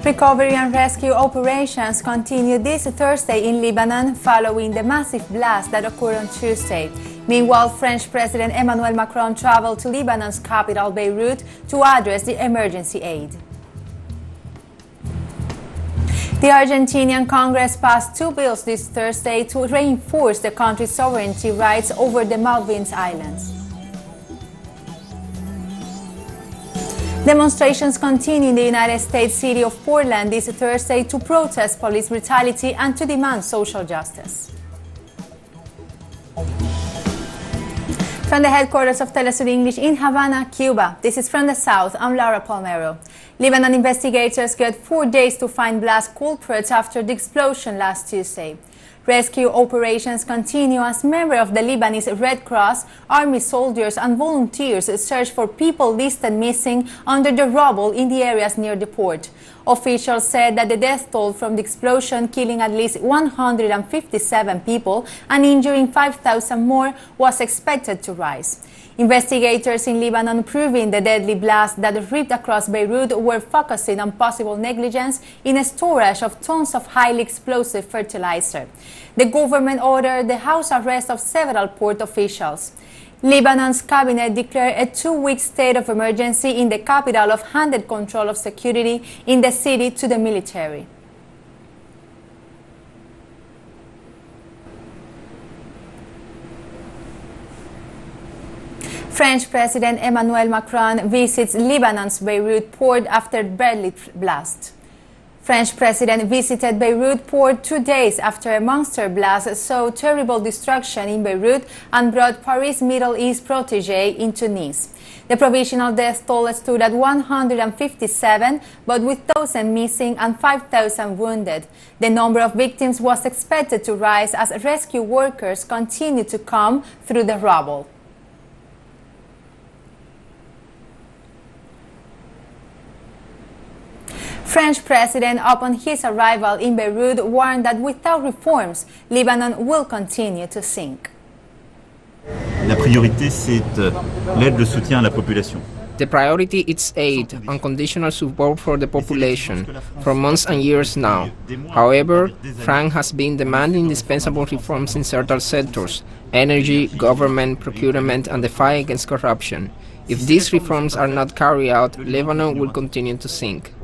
Recovery and rescue operations continue this Thursday in Lebanon following the massive blast that occurred on Tuesday. Meanwhile, French President Emmanuel Macron traveled to Lebanon's capital, Beirut, to address the emergency aid. The Argentinian Congress passed two bills this Thursday to reinforce the country's sovereignty rights over the Malvinas Islands. Demonstrations continue in the United States city of Portland this Thursday to protest police brutality and to demand social justice. From the headquarters of Telesur English in Havana, Cuba, this is From the South, I'm Laura Palmero. Lebanon investigators get 4 days to find blast culprits after the explosion last Tuesday. Rescue operations continue as members of the Lebanese Red Cross, army soldiers and volunteers search for people listed missing under the rubble in the areas near the port. Officials said that the death toll from the explosion, killing at least 157 people and injuring 5,000 more, was expected to rise. Investigators in Lebanon proving the deadly blast that ripped across Beirut were focusing on possible negligence in a storage of tons of highly explosive fertilizer. The government ordered the house arrest of several port officials. Lebanon's cabinet declared a 2-week state of emergency in the capital of handed control of security in the city to the military. French President Emmanuel Macron visits Lebanon's Beirut port after deadly blast. French President visited Beirut port 2 days after a monster blast saw terrible destruction in Beirut and brought Paris' Middle East protégé into Nice. The provisional death toll stood at 157, but with 1,000 missing and 5,000 wounded. The number of victims was expected to rise as rescue workers continue to come through the rubble. French President, upon his arrival in Beirut, warned that without reforms, Lebanon will continue to sink. La priorité, c'est l'aide, le soutien à la population. The priority is aid, unconditional support for the population, for months and years now. However, France has been demanding indispensable reforms in certain sectors: energy, government, procurement, and the fight against corruption. If these reforms are not carried out, Lebanon will continue to sink.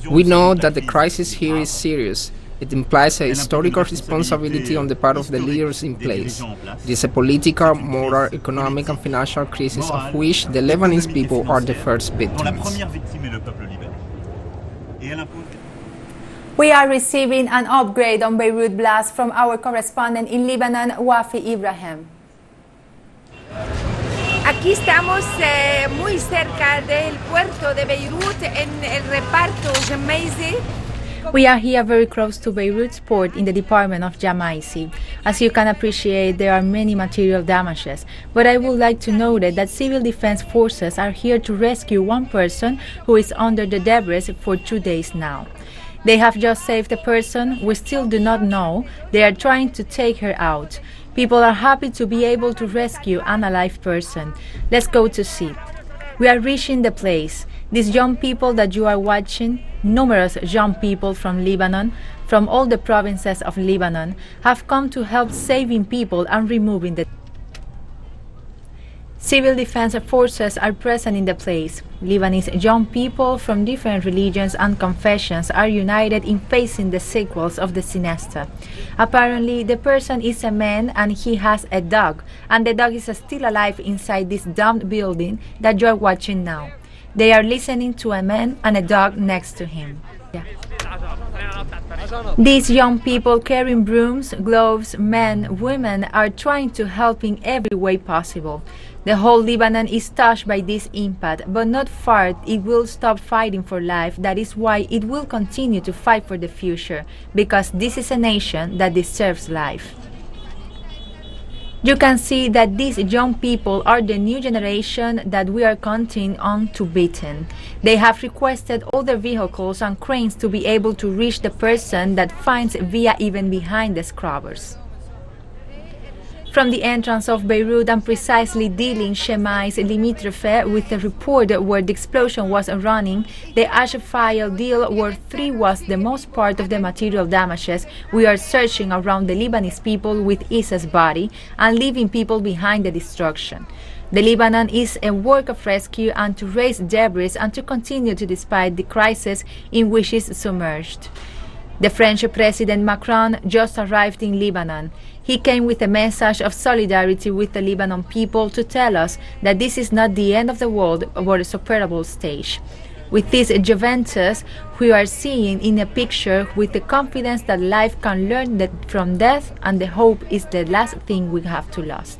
We know that the crisis here is serious. It implies a historical responsibility on the part of the leaders in place. It is a political, moral, economic and financial crisis of which the Lebanese people are the first victims. We are receiving an upgrade on Beirut blast from our correspondent in Lebanon, Wafi Ibrahim. Aquí estamos muy cerca del puerto de Beirut en el reparto Jamaisi. We are here very close to Beirut's port in the department of Jamaisi. As you can appreciate, there are many material damages, but I would like to note that civil defense forces are here to rescue one person who is under the debris for 2 days now. They have just saved a person we still do not know. They are trying to take her out. People are happy to be able to rescue an alive person. Let's go to see. We are reaching the place. These young people that you are watching, numerous young people from Lebanon, from all the provinces of Lebanon, have come to help saving people and removing the civil defense forces are present in the place. Lebanese young people from different religions and confessions are united in facing the sequels of the sinister. Apparently, the person is a man and he has a dog, and the dog is still alive inside this domed building that you are watching now. They are listening to a man and a dog next to him. Yeah. These young people carrying brooms, gloves, men, women are trying to help in every way possible. The whole Lebanon is touched by this impact, but not far it will stop fighting for life. That is why it will continue to fight for the future, because this is a nation that deserves life. You can see that these young people are the new generation that we are counting on to beaten. They have requested other vehicles and cranes to be able to reach the person that finds via even behind the scrubbers. From the entrance of Beirut and precisely dealing Shemais Limitrefe with the report where the explosion was running, the Ashfile deal where 3 was the most part of the material damages, we are searching around the Lebanese people with Issa's body and leaving people behind the destruction. The Lebanon is a work of rescue and to raise debris and to continue to despite the crisis in which it is submerged. The French President Macron just arrived in Lebanon. He came with a message of solidarity with the Lebanon people to tell us that this is not the end of the world or a superable stage. With this Juventus, we are seeing in a picture with the confidence that life can learn from death, and the hope is the last thing we have to lose.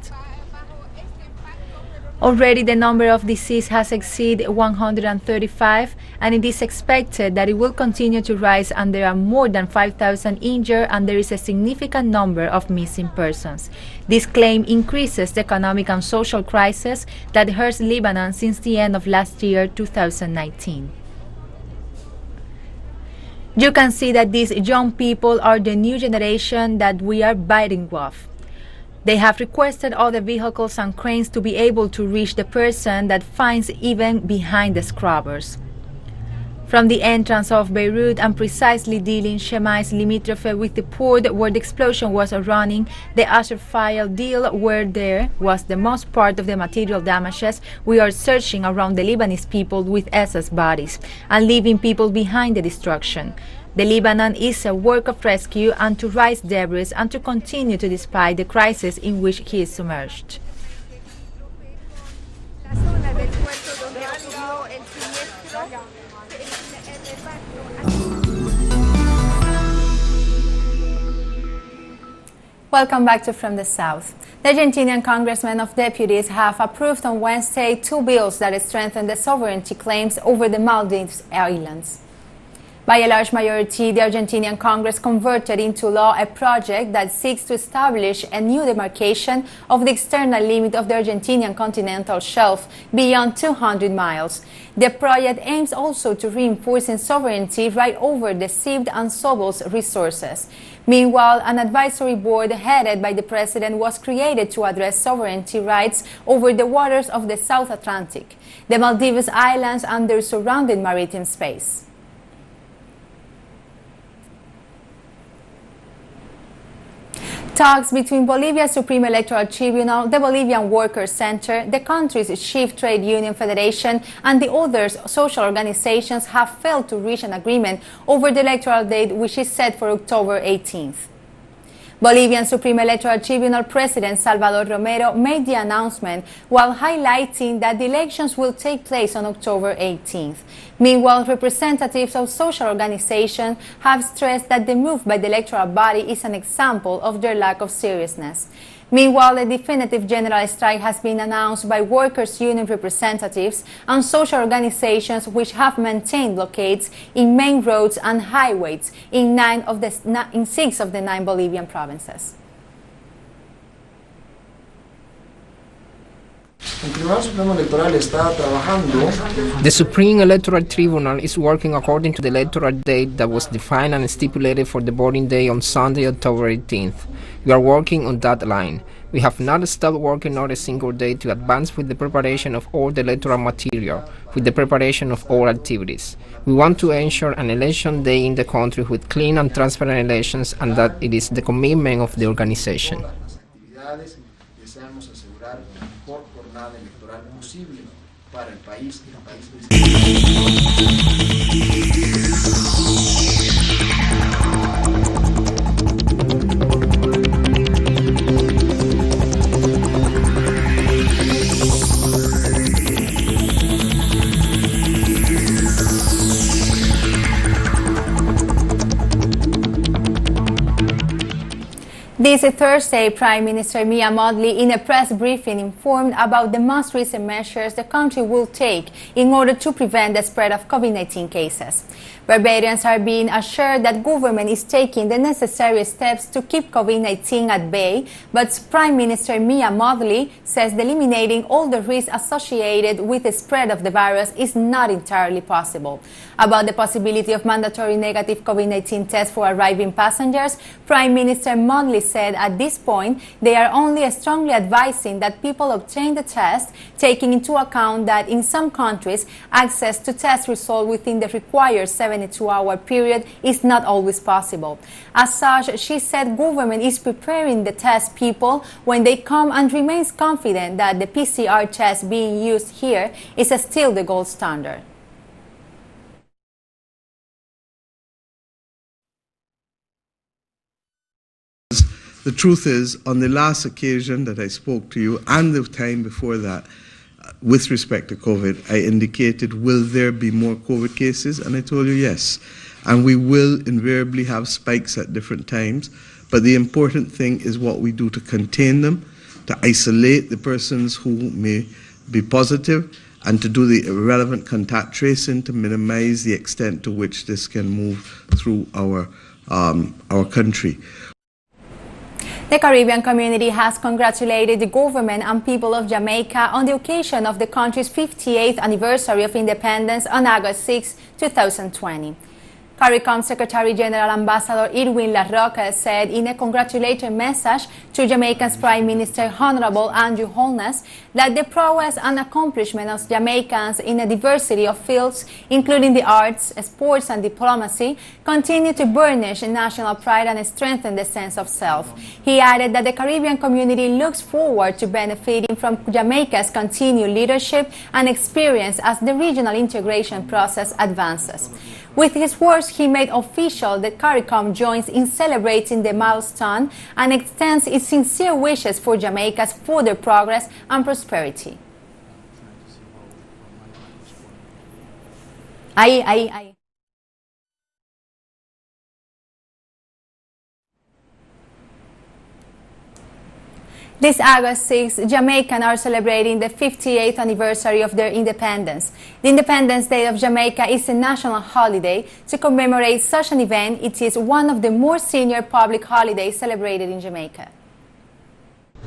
Already the number of deceased has exceeded 135, and it is expected that it will continue to rise, and there are more than 5,000 injured and there is a significant number of missing persons. This claim increases the economic and social crisis that hurts Lebanon since the end of last year, 2019. You can see that these young people are the new generation that we are biting off. They have requested all the vehicles and cranes to be able to reach the person that finds even behind the scrubbers. From the entrance of Beirut and precisely dealing Shemais Limitrefe with the port where the explosion was running, the Ashfile deal where there was the most part of the material damages, we are searching around the Lebanese people with Issa's bodies and leaving people behind the destruction. The Lebanon is a work of rescue and to raise debris and to continue to despite the crisis in which he is submerged. Welcome back to From the South. The Argentinian Congressmen of Deputies have approved on Wednesday 2 bills that strengthen the sovereignty claims over the Maldives Islands. By a large majority, the Argentinian Congress converted into law a project that seeks to establish a new demarcation of the external limit of the Argentinian continental shelf beyond 200 miles. The project aims also to reinforce sovereignty right over the seabed and subtle resources. Meanwhile, an advisory board headed by the president was created to address sovereignty rights over the waters of the South Atlantic, the Maldives Islands and their surrounding maritime space. Talks between Bolivia's Supreme Electoral Tribunal, the Bolivian Workers' Center, the country's chief trade union federation, and the other social organizations have failed to reach an agreement over the electoral date, which is set for October 18th. Bolivian Supreme Electoral Tribunal President Salvador Romero made the announcement while highlighting that the elections will take place on October 18th. Meanwhile, representatives of social organizations have stressed that the move by the electoral body is an example of their lack of seriousness. Meanwhile, a definitive general strike has been announced by workers' union representatives and social organizations which have maintained blockades in main roads and highways in 6 of the 9 Bolivian provinces. The Supreme Electoral Tribunal is working according to the electoral date that was defined and stipulated for the voting day on Sunday, October 18th. We are working on that line. We have not stopped working on a single day to advance with the preparation of all the electoral material, with the preparation of all activities. We want to ensure an election day in the country with clean and transparent elections, and that it is the commitment of the organization. This Thursday, Prime Minister Mia Mottley, in a press briefing, informed about the most recent measures the country will take in order to prevent the spread of COVID-19 cases. Barbadians are being assured that government is taking the necessary steps to keep COVID-19 at bay, but Prime Minister Mia Mottley says eliminating all the risks associated with the spread of the virus is not entirely possible. About the possibility of mandatory negative COVID-19 tests for arriving passengers, Prime Minister Mottley said at this point they are only strongly advising that people obtain the test, taking into account that in some countries access to test results within the required 72-hour period is not always possible. As such, she said government is preparing the test people when they come and remains confident that the PCR test being used here is still the gold standard. The truth is, on the last occasion that I spoke to you and the time before that, with respect to COVID, I indicated, will there be more COVID cases? And I told you yes. And we will invariably have spikes at different times. But the important thing is what we do to contain them, to isolate the persons who may be positive, and to do the relevant contact tracing to minimize the extent to which this can move through our country. The Caribbean community has congratulated the government and people of Jamaica on the occasion of the country's 58th anniversary of independence on August 6, 2020. CARICOM Secretary General Ambassador Irwin LaRocca said in a congratulatory message to Jamaica's Prime Minister Honorable Andrew Holness that the prowess and accomplishment of Jamaicans in a diversity of fields, including the arts, sports and diplomacy, continue to burnish national pride and strengthen the sense of self. He added that the Caribbean community looks forward to benefiting from Jamaica's continued leadership and experience as the regional integration process advances. With his words, he made official that CARICOM joins in celebrating the milestone and extends its sincere wishes for Jamaica's further progress and prosperity. This August 6, Jamaicans are celebrating the 58th anniversary of their independence. The Independence Day of Jamaica is a national holiday. To commemorate such an event, it is one of the more senior public holidays celebrated in Jamaica.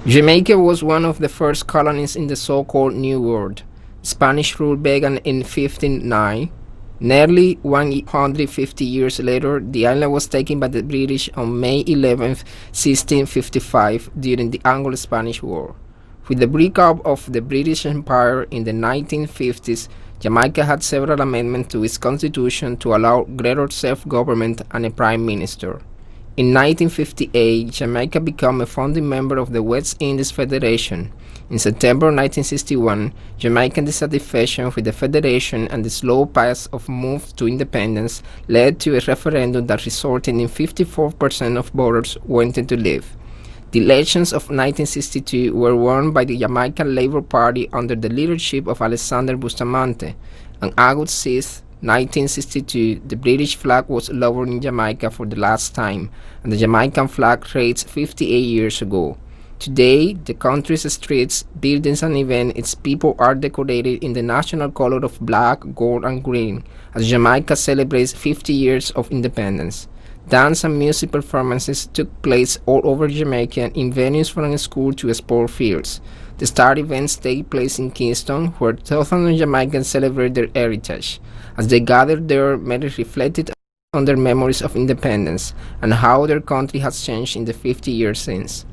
Jamaica was one of the first colonies in the so-called New World. Spanish rule began in 1509. Nearly 150 years later, the island was taken by the British on May 11, 1655, during the Anglo-Spanish War. With the breakup of the British Empire in the 1950s, Jamaica had several amendments to its constitution to allow greater self-government and a prime minister. In 1958, Jamaica became a founding member of the West Indies Federation. In September 1961, Jamaican dissatisfaction with the Federation and the slow pace of move to independence led to a referendum that resulted in 54% of voters wanting to leave. The elections of 1962 were won by the Jamaican Labour Party under the leadership of Alexander Bustamante. On August 6, 1962, the British flag was lowered in Jamaica for the last time, and the Jamaican flag raised 58 years ago. Today, the country's streets, buildings and even its people are decorated in the national color of black, gold and green as Jamaica celebrates 50 years of independence. Dance and music performances took place all over Jamaica in venues from school to sport fields. The star events take place in Kingston, where thousands of Jamaicans celebrate their heritage. As they gathered there, many reflected on their memories of independence and how their country has changed in the 50 years since.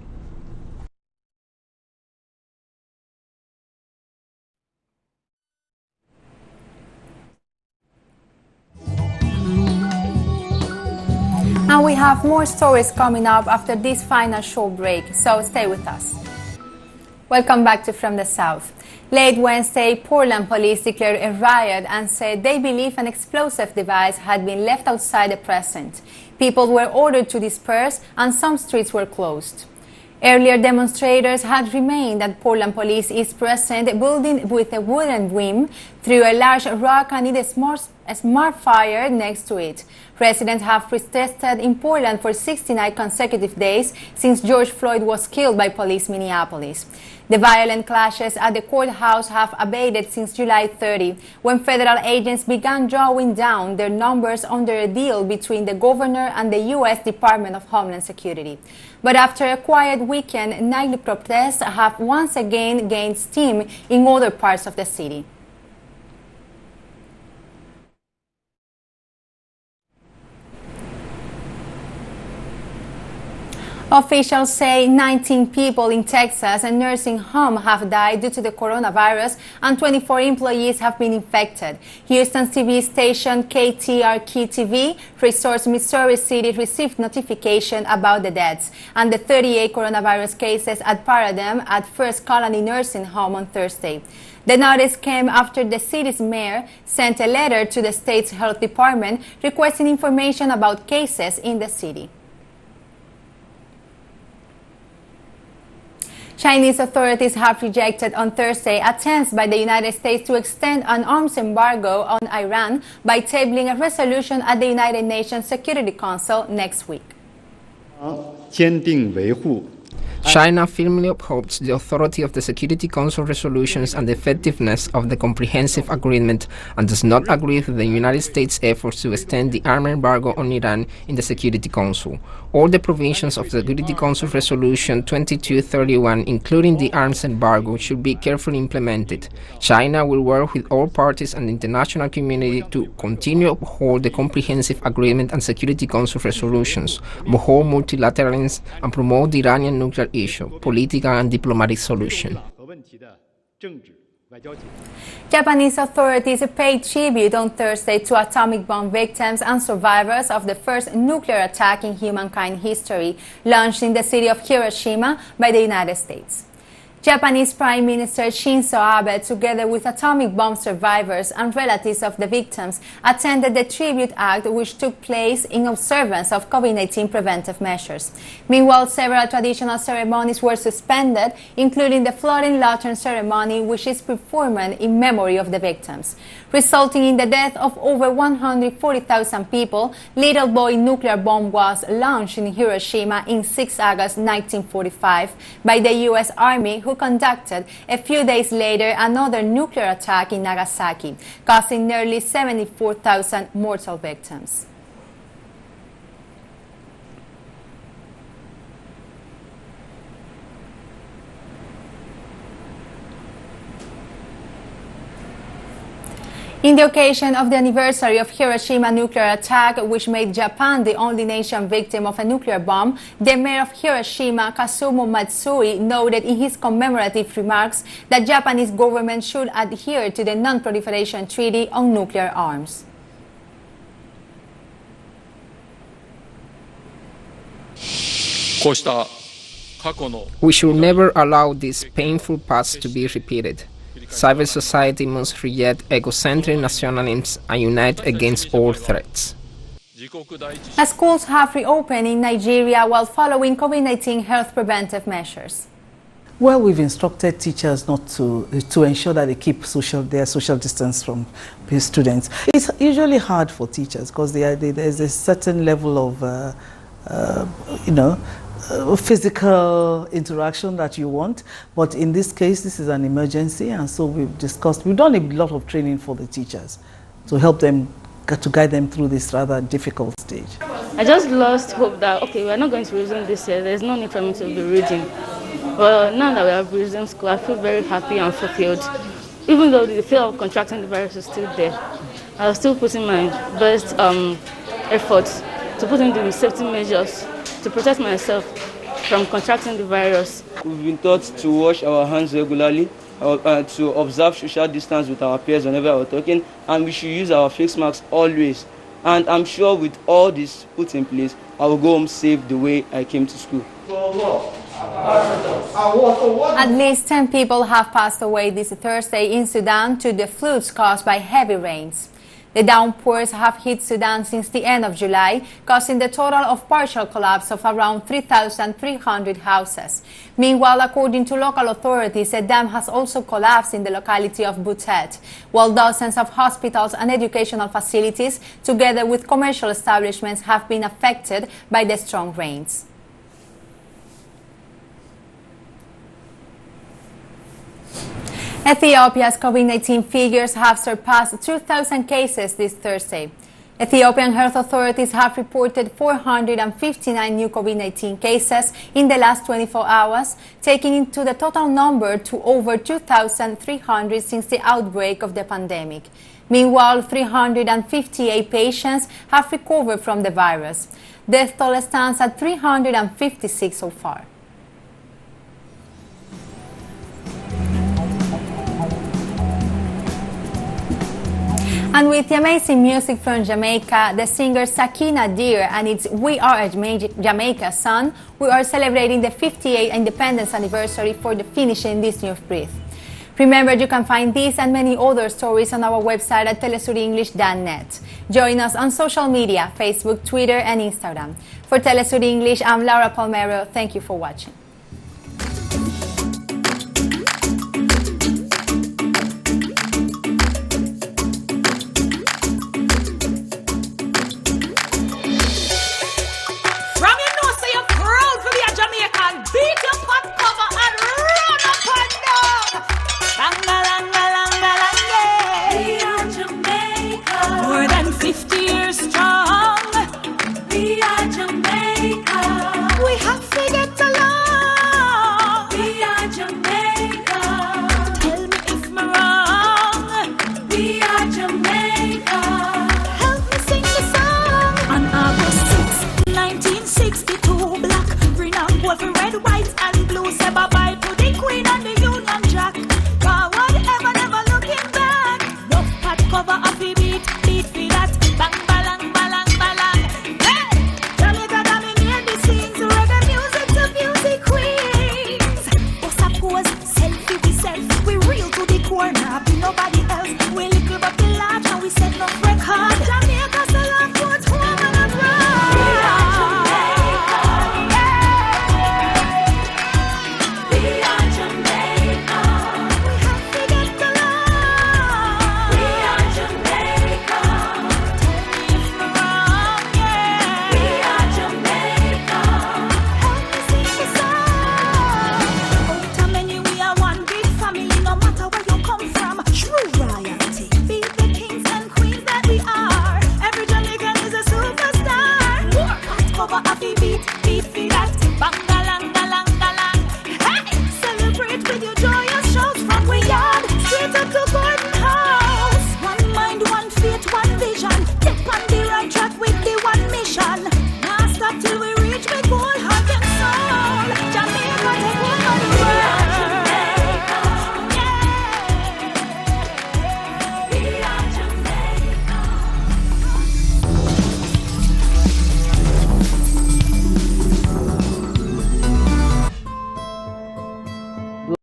And we have more stories coming up after this final short break, so stay with us. Welcome back to From the South. Late Wednesday, Portland police declared a riot and said they believe an explosive device had been left outside the precinct. People were ordered to disperse and some streets were closed. Earlier, demonstrators had remained at Portland Police East Precinct building with a wooden rim, threw a large rock and lit a smart fire next to it. Residents have protested in Portland for 69 consecutive days since George Floyd was killed by police in Minneapolis. The violent clashes at the courthouse have abated since July 30, when federal agents began drawing down their numbers under a deal between the governor and the U.S. Department of Homeland Security. But after a quiet weekend, nightly protests have once again gained steam in other parts of the city. Officials say 19 people in Texas, a nursing home, have died due to the coronavirus and 24 employees have been infected. Houston's TV station KTRQ-TV resource Missouri City received notification about the deaths and the 38 coronavirus cases at Paradigm at First Colony Nursing Home on Thursday. The notice came after the city's mayor sent a letter to the state's health department requesting information about cases in the city. Chinese authorities have rejected on Thursday attempts by the United States to extend an arms embargo on Iran by tabling a resolution at the United Nations Security Council next week. China firmly upholds the authority of the Security Council resolutions and the effectiveness of the comprehensive agreement and does not agree with the United States' efforts to extend the arms embargo on Iran in the Security Council. All the provisions of the Security Council Resolution 2231, including the arms embargo, should be carefully implemented. China will work with all parties and the international community to continue to uphold the comprehensive agreement and Security Council resolutions, uphold multilateralism, and promote the Iranian nuclear issue, political and diplomatic solution. Japanese authorities paid tribute on Thursday to atomic bomb victims and survivors of the first nuclear attack in humankind history, launched in the city of Hiroshima by the United States. Japanese Prime Minister Shinzo Abe, together with atomic bomb survivors and relatives of the victims, attended the tribute act which took place in observance of COVID-19 preventive measures. Meanwhile, several traditional ceremonies were suspended, including the floating lantern ceremony, which is performed in memory of the victims. Resulting in the death of over 140,000 people, Little Boy nuclear bomb was launched in Hiroshima in 6 August 1945 by the U.S. Army, who conducted a few days later another nuclear attack in Nagasaki, causing nearly 74,000 mortal victims. In the occasion of the anniversary of Hiroshima nuclear attack, which made Japan the only nation victim of a nuclear bomb, the mayor of Hiroshima, Kazumo Matsui, noted in his commemorative remarks that Japanese government should adhere to the Non-Proliferation Treaty on Nuclear Arms. We should never allow this painful past to be repeated. Civil society must reject egocentric nationalism and unite against all threats. Schools have reopened in Nigeria while following COVID-19 health preventive measures. Well, we've instructed teachers not to ensure that they keep their social distance from students. It's usually hard for teachers because there's a certain level of, physical interaction that you want, but in this case this is an emergency, and so we've done a lot of training for the teachers to help them to guide them through this rather difficult stage. I just lost hope that we're not going to resume this year, there's no need for me to be reading. Well, now that we have resumed school, I feel very happy and fulfilled. Even though the fear of contracting the virus is still there, I was still putting my best efforts to put in the safety measures to protect myself from contracting the virus. We've been taught to wash our hands regularly, to observe social distance with our peers whenever we're talking, and we should use our face masks always. And I'm sure with all this put in place, I will go home safe the way I came to school. At least 10 people have passed away this Thursday in Sudan due to floods caused by heavy rains. The downpours have hit Sudan since the end of July, causing the total of partial collapse of around 3,300 houses. Meanwhile, according to local authorities, a dam has also collapsed in the locality of Butet, while dozens of hospitals and educational facilities, together with commercial establishments, have been affected by the strong rains. Ethiopia's COVID-19 figures have surpassed 2,000 cases this Thursday. Ethiopian health authorities have reported 459 new COVID-19 cases in the last 24 hours, taking into the total number to over 2,300 since the outbreak of the pandemic. Meanwhile, 358 patients have recovered from the virus. Death toll stands at 356 so far. And with the amazing music from Jamaica, the singer Sakina Deer and its We Are a Jamaica song, we are celebrating the 58th independence anniversary for the finishing this new breath. Remember, you can find these and many other stories on our website at telesurenglish.net. Join us on social media, Facebook, Twitter, and Instagram. For Telesur English, I'm Laura Palmero. Thank you for watching. Red, white, and blue, say bye-bye to the Queen and the Union Jack. Forward ever, never looking back. Love pat cover, happy beat.